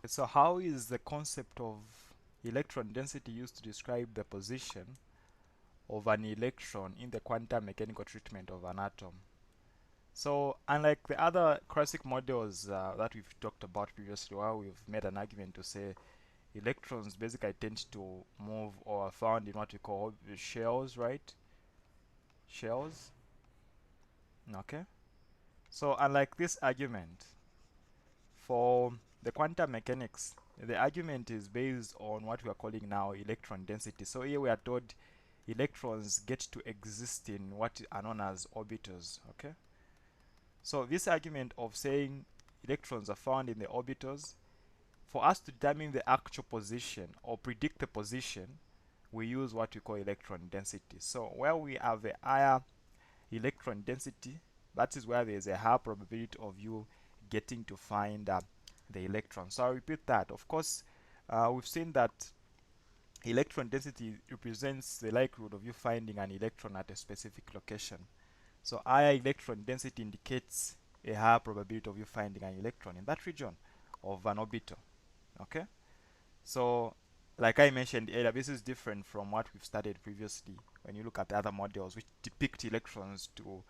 So how is the concept of electron density used to describe the position of an electron in the quantum mechanical treatment of an atom? So unlike the other classic models that we've talked about previously, where we've made an argument to say electrons basically tend to move or are found in what we call shells, right? Shells. Okay. So unlike this argument, for the quantum mechanics, the argument is based on what we are calling now electron density. So here we are told electrons get to exist in what are known as orbitals. Okay. So this argument of saying electrons are found in the orbitals, for us to determine the actual position or predict the position, we use what we call electron density. So where we have a higher electron density, that is where there is a higher probability of you getting to find the electron. So I'll repeat that. Of course, we've seen that electron density represents the likelihood of you finding an electron at a specific location. So higher electron density indicates a higher probability of you finding an electron in that region of an orbital. Okay? So like I mentioned earlier, this is different from what we've studied previously when you look at the other models which depict electrons to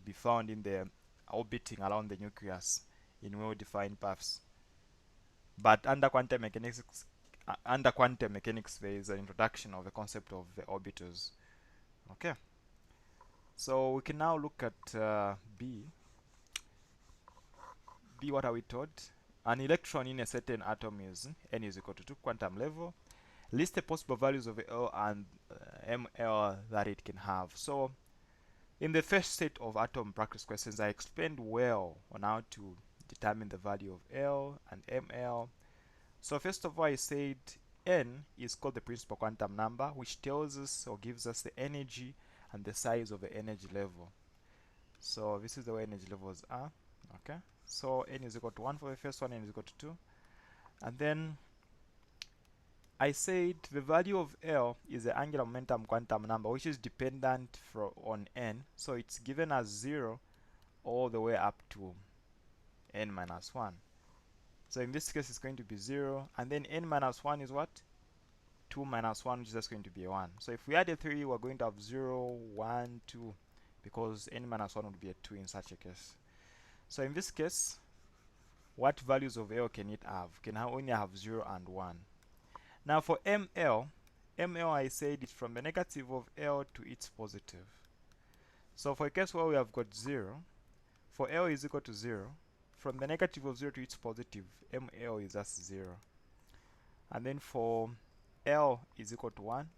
be found in the orbiting around the nucleus in well-defined paths. But under quantum mechanics, there is an introduction of the concept of the orbitals. Okay, so we can now look at B. B, what are we taught? An electron in a certain atom is n is equal to 2 quantum level. List the possible values of L and ML that it can have. So in the first set of atom practice questions, I explained well on how to determine the value of L and ML. So first of all, I said N is called the principal quantum number, which tells us or gives us the energy and the size of the energy level. So this is the way energy levels are. Okay, so N is equal to 1 for the first one, N is equal to 2. And then I said the value of L is the angular momentum quantum number, which is dependent on N. So it's given as 0 all the way up to N minus 1. So in this case, it's going to be 0. And then N minus 1 is what? 2 minus 1, which is just going to be 1. So if we add a 3, we're going to have 0, 1, 2, because N minus 1 would be a 2 in such a case. So in this case, what values of L can it have? Can only have 0 and 1. Now for ML, I said it's from the negative of L to its positive. So for a case where we have got 0, for L is equal to 0, from the negative of 0 to its positive, ML is just 0. And then for L is equal to 1,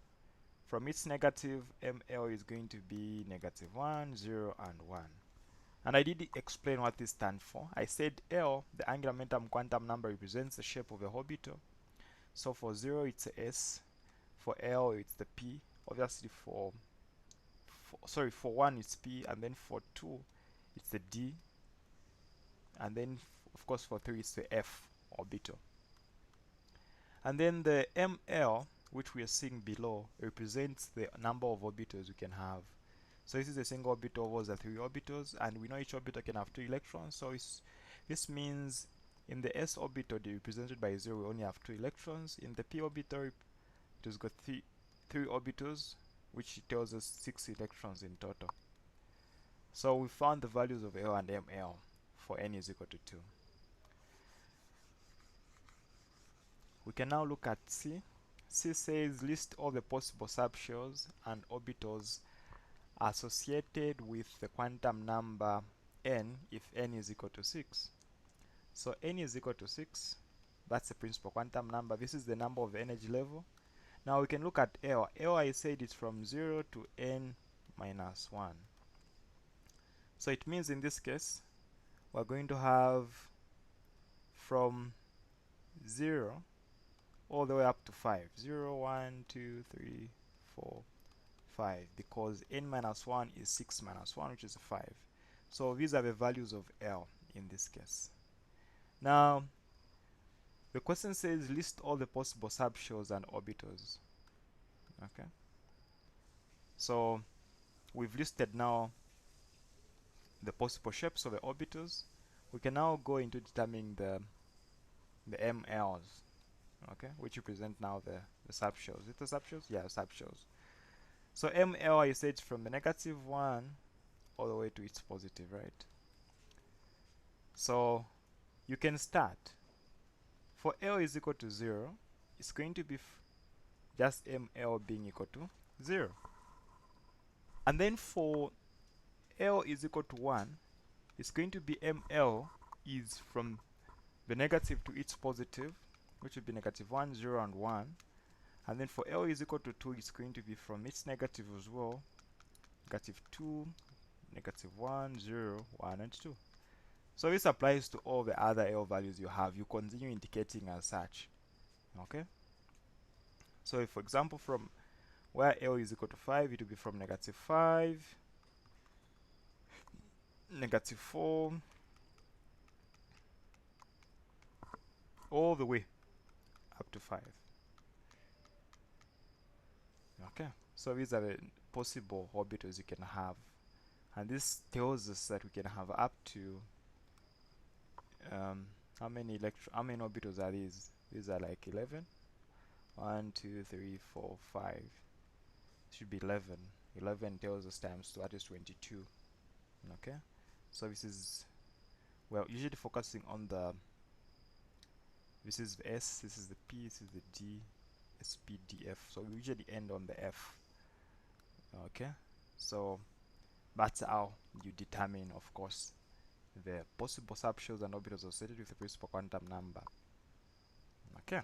from its negative, ML is going to be negative 1, 0, and 1. And I did explain what this stands for. I said L, the angular momentum quantum number, represents the shape of a orbital. So for 0, it's a S. For L, it's the P. Obviously, for 1, it's P. And then for 2, it's the D. And then, of course, for 3, it's the F orbital. And then the ML, which we are seeing below, represents the number of orbitals you can have. So this is a single orbital over the 3 orbitals, and we know each orbital can have 2 electrons. So this means in the S orbital, represented by 0, we only have 2 electrons. In the P orbital, it has got 3 orbitals, which tells us 6 electrons in total. So we found the values of L and ML for n is equal to 2. We can now look at C. C says list all the possible subshells and orbitals associated with the quantum number n if n is equal to 6. So n is equal to 6. That's the principal quantum number. This is the number of the energy level. Now we can look at L. L, I said, it's from 0 to n minus 1. So it means in this case, we're going to have from 0 all the way up to 5. 0, 1, 2, 3, 4, 5. Because n minus 1 is 6 minus 1, which is 5. So these are the values of L in this case. Now, the question says list all the possible subshells and orbitals. Okay. So we've listed now the possible shapes of the orbitals. We can now go into determining the the MLs, okay, which represent now the subshells. Is it the subshells? Yeah, subshells. So ML is said from the -1 all the way to its positive, right? So you can start. For L is equal to 0, it's going to be just ML being equal to 0. And then for L is equal to 1, it's going to be ML is from the negative to its positive, which would be -1, 0, and 1. And then for L is equal to 2, it's going to be from its negative as well, -2, -1, 0, 1, and 2. So this applies to all the other L values you have. You continue indicating as such. Okay? So if, for example, from where L is equal to 5, it will be from -5, -4, all the way up to 5. Okay? So these are the possible orbitals you can have. And this tells us that we can have up to how many orbitals are these? These are like 11. 1, 2, 3, 4, 5. Should be 11. 11 tells us times 2, that is 22. Okay, so this is, well, usually focusing on the, this is the S, this is the P, this is the D, S, P, D, F. So we usually end on the F. Okay, so that's how you determine, of course, the possible subshells and orbitals associated with the principal quantum number. Okay.